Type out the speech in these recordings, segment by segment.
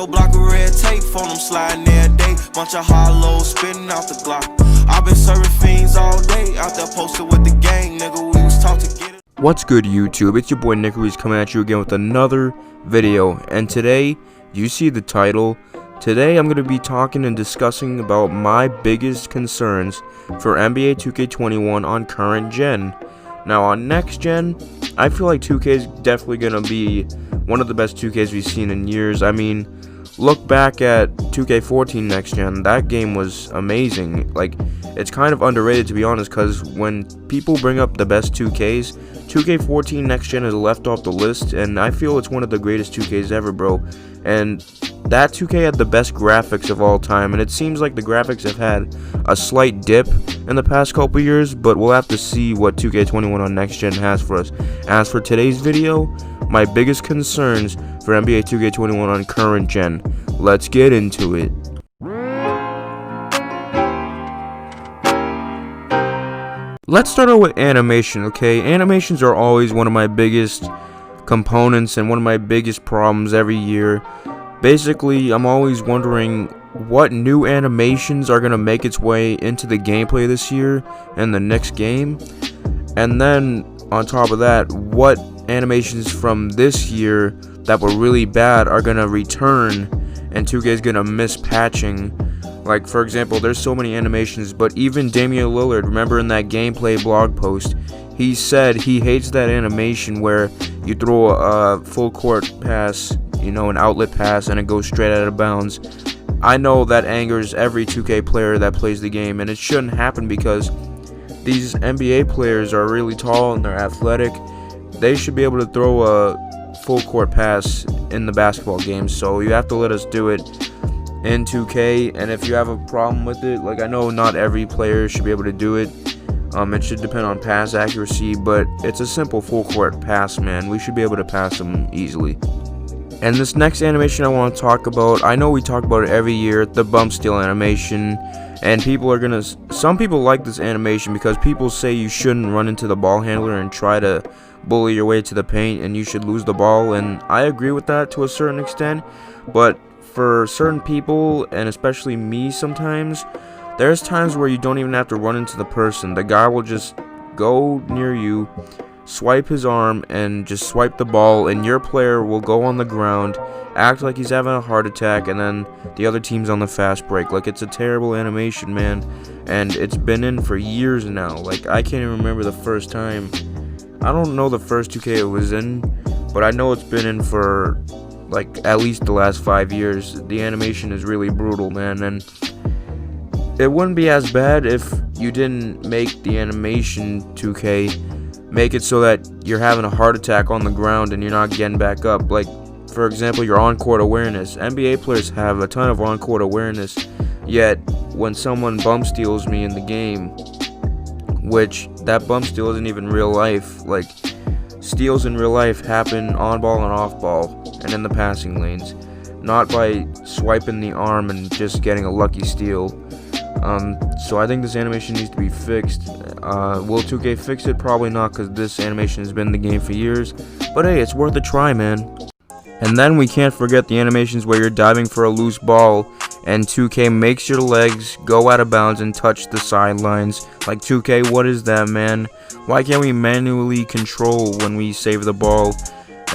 Block of red tape, phone them sliding every day. Bunch of hollows spitting out the Glock. I've been serving fiends all day, out there posted with the gang, nigga. We was taught to get it. What's good, YouTube? It's your boy Nick Ruiz coming at you again with another video. And today, you see the title. Today, I'm going to be talking and discussing about my biggest concerns for NBA 2K21 on current gen. Now, on next gen, I feel like 2K is definitely going to be one of the best 2Ks we've seen in years. I mean, look back at 2K14 next gen. That game was amazing. Like, it's kind of underrated, to be honest, because when people bring up the best 2Ks, 2K14 next gen is left off the list, and I feel it's one of the greatest 2Ks ever, bro. And that 2K had the best graphics of all time, and it seems like the graphics have had a slight dip in the past couple years, but we'll have to see what 2K21 on next gen has for us. As for today's video, my biggest concerns for NBA 2K21 on current gen. Let's get into it. Let's start out with animation, okay? Animations are always one of my biggest components and one of my biggest problems every year. Basically, I'm always wondering what new animations are going to make its way into the gameplay this year and the next game. And then, on top of that, what animations from this year that were really bad are going to return and 2K is going to miss patching. Like, for example, there's so many animations, but even Damian Lillard, remember in that gameplay blog post, he said he hates that animation where you throw a full court pass, you know, an outlet pass, and it goes straight out of bounds. I know that angers every 2K player that plays the game, and it shouldn't happen because these NBA players are really tall and they're athletic. They should be able to throw a full court pass in the basketball game, so you have to let us do it in 2K. And if you have a problem with it, like, I know not every player should be able to do it. It should depend on pass accuracy, but it's a simple full court pass, man. We should be able to pass them easily. And this next animation I want to talk about, I know we talk about it every year, the bump steal animation. And some people like this animation because people say you shouldn't run into the ball handler and try to bully your way to the paint and you should lose the ball. And I agree with that to a certain extent, but for certain people, and especially me sometimes, there's times where you don't even have to run into the person. The guy will just go near you, swipe his arm, and just swipe the ball, and your player will go on the ground, act like he's having a heart attack, and then the other team's on the fast break. Like, it's a terrible animation, man, and it's been in for years now. Like, I can't even remember the first time. I don't know the first 2K it was in, but I know it's been in for like at least the last 5 years. The animation is really brutal, man, and it wouldn't be as bad if you didn't make the animation 2K make it so that you're having a heart attack on the ground and you're not getting back up. Like, for example, your on-court awareness. NBA players have a ton of on-court awareness, yet when someone bump steals me in the game, which that bump steal isn't even real life, like, steals in real life happen on ball and off ball and in the passing lanes, not by swiping the arm and just getting a lucky steal. So I think this animation needs to be fixed. Will 2K fix it? Probably not, because this animation has been in the game for years, but hey, it's worth a try, man. And then we can't forget the animations where you're diving for a loose ball and 2K makes your legs go out of bounds and touch the sidelines. Like, 2K, what is that, man? Why can't we manually control when we save the ball?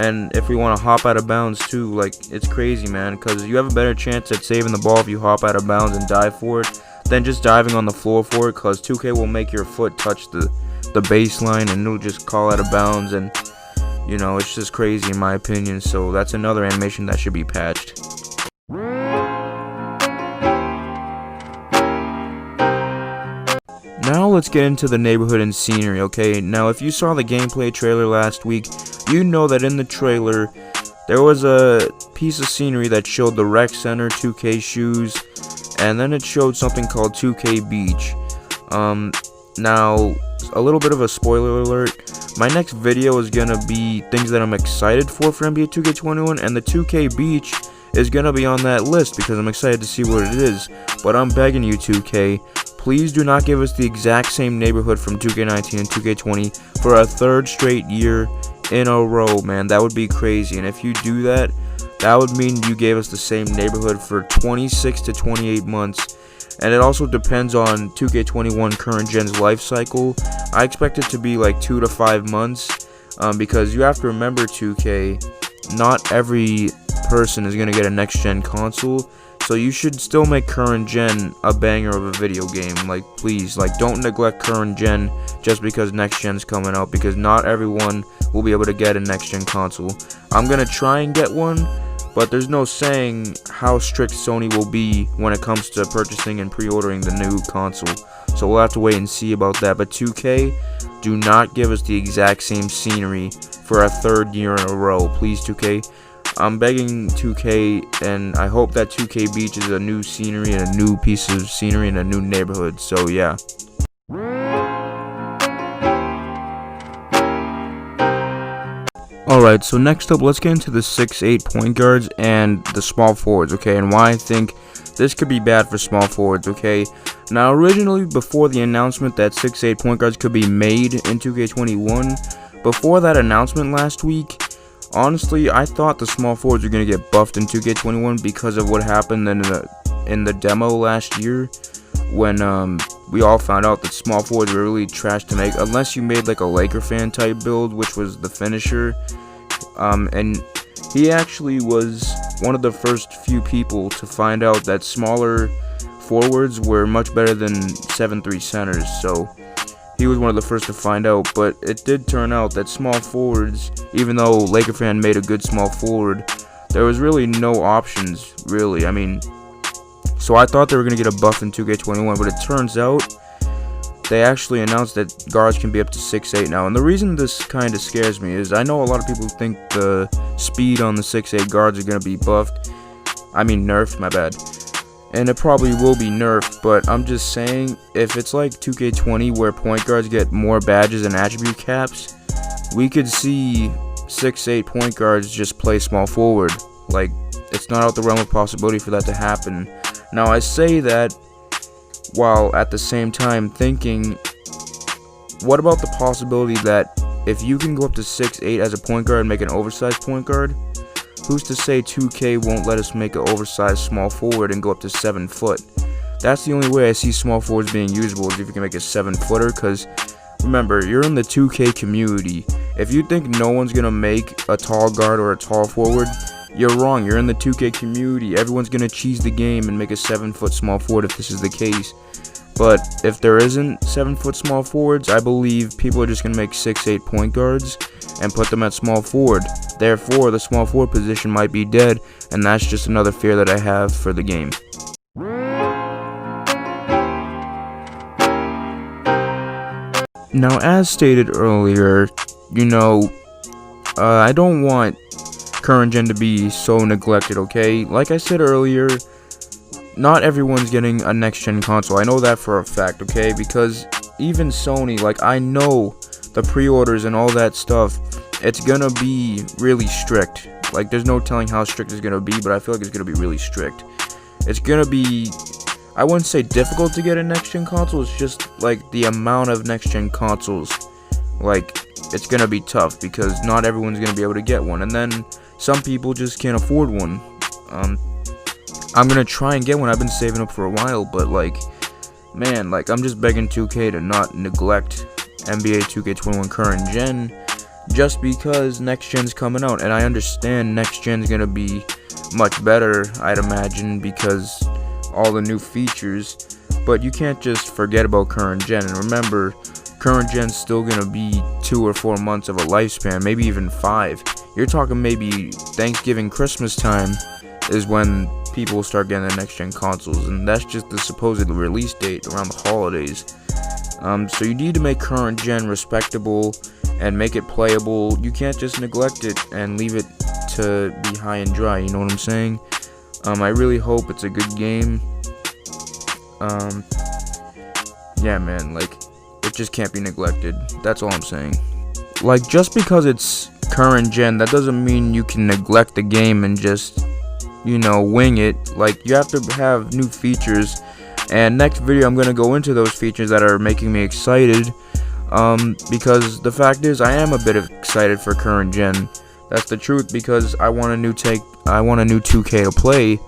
And if we want to hop out of bounds too, like, it's crazy, man, because you have a better chance at saving the ball if you hop out of bounds and dive for it than just diving on the floor for it, because 2K will make your foot touch the baseline and it'll just call out of bounds, and you know, it's just crazy in my opinion. So that's another animation that should be patched. Now let's get into the neighborhood and scenery, okay? Now, if you saw the gameplay trailer last week, you know that in the trailer there was a piece of scenery that showed the rec center, 2K shoes, and then it showed something called 2K Beach. Now, a little bit of a spoiler alert, my next video is gonna be things that I'm excited for NBA 2K21, and the 2K Beach is gonna be on that list because I'm excited to see what it is. But I'm begging you, 2K, please do not give us the exact same neighborhood from 2K19 and 2K20 for a third straight year in a row, man. That would be crazy. And if you do that, that would mean you gave us the same neighborhood for 26 to 28 months. And it also depends on 2K21 current gen's life cycle. I expect it to be like 2 to 5 months, because you have to remember, 2K, not every person is going to get a next gen console. So you should still make current gen a banger of a video game. Like, please, like, don't neglect current gen just because next gen's coming out, because not everyone will be able to get a next gen console. I'm going to try and get one, but there's no saying how strict Sony will be when it comes to purchasing and pre-ordering the new console. So we'll have to wait and see about that. But 2K, do not give us the exact same scenery for a third year in a row. Please, 2K. I'm begging 2K, and I hope that 2K Beach is a new scenery and a new piece of scenery in a new neighborhood. So yeah. Alright, so next up, let's get into the 6'8" point guards and the small forwards, okay, and why I think this could be bad for small forwards, okay. Now, originally, before the announcement that 6'8" point guards could be made in 2K21, before that announcement last week, honestly, I thought the small forwards were going to get buffed in 2K21 because of what happened in the demo last year, when we all found out that small forwards were really trash to make, unless you made like a Laker fan type build, which was the finisher. And he actually was one of the first few people to find out that smaller forwards were much better than 7'3" centers, so he was one of the first to find out. But it did turn out that small forwards, even though Laker fan made a good small forward, there was really no options, really. I mean, so I thought they were going to get a buff in 2K21, but it turns out they actually announced that guards can be up to 6'8" now. And the reason this kind of scares me is I know a lot of people think the speed on the 6'8" guards are going to be buffed. I mean nerfed, my bad. And it probably will be nerfed, but I'm just saying, if it's like 2K20 where point guards get more badges and attribute caps, we could see 6'8" point guards just play small forward. Like, it's not out the realm of possibility for that to happen. Now, I say that while at the same time thinking, what about the possibility that if you can go up to 6'8" as a point guard and make an oversized point guard, who's to say 2K won't let us make an oversized small forward and go up to 7 foot? That's the only way I see small forwards being usable, is if you can make a 7-footer, because remember, you're in the 2K community. If you think no one's going to make a tall guard or a tall forward, you're wrong. You're in the 2K community. Everyone's going to cheese the game and make a 7-foot small forward if this is the case. But if there isn't 7-foot small forwards, I believe people are just going to make 6'8" point guards and put them at small forward. Therefore, the small forward position might be dead, and that's just another fear that I have for the game. Now, as stated earlier, I don't want current gen to be so neglected, okay? Like I said earlier, not everyone's getting a next gen console. I know that for a fact, okay? Because even Sony, like, I know the pre-orders and all that stuff, it's gonna be really strict. Like, there's no telling how strict it's gonna be, but I feel like it's gonna be really strict. It's gonna be, I wouldn't say difficult to get a next gen console, it's just like the amount of next gen consoles, like, it's gonna be tough because not everyone's gonna be able to get one, and then some people just can't afford one. I'm gonna try and get one. I've been saving up for a while, but like, man, like, I'm just begging 2K to not neglect NBA 2K21 current gen just because next gen's coming out, and I understand next gen's gonna be much better, I'd imagine, because all the new features, but you can't just forget about current gen. And remember, current gen's still gonna be 2 or 4 months of a lifespan, maybe even 5. You're talking maybe Thanksgiving, Christmas time is when people start getting the next gen consoles, and that's just the supposed release date around the holidays. So you need to make current gen respectable and make it playable. You can't just neglect it and leave it to be high and dry, you know what I'm saying? I really hope it's a good game. Yeah, man, like, it just can't be neglected. That's all I'm saying. Like, just because it's current gen, that doesn't mean you can neglect the game and just, wing it. Like, you have to have new features, and next video I'm going to go into those features that are making me excited, because the fact is I am a bit excited for current gen, That's the truth, because I want a new 2K to play.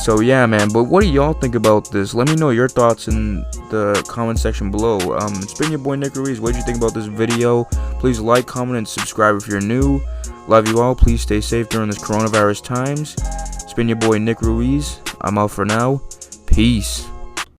So yeah, man, but what do y'all think about this? Let me know your thoughts in the comment section below. It's been your boy Nick Ruiz. What did you think about this video? Please like, comment, and subscribe if you're new. Love you all. Please stay safe during this coronavirus times. It's been your boy Nick Ruiz. I'm out for now. Peace.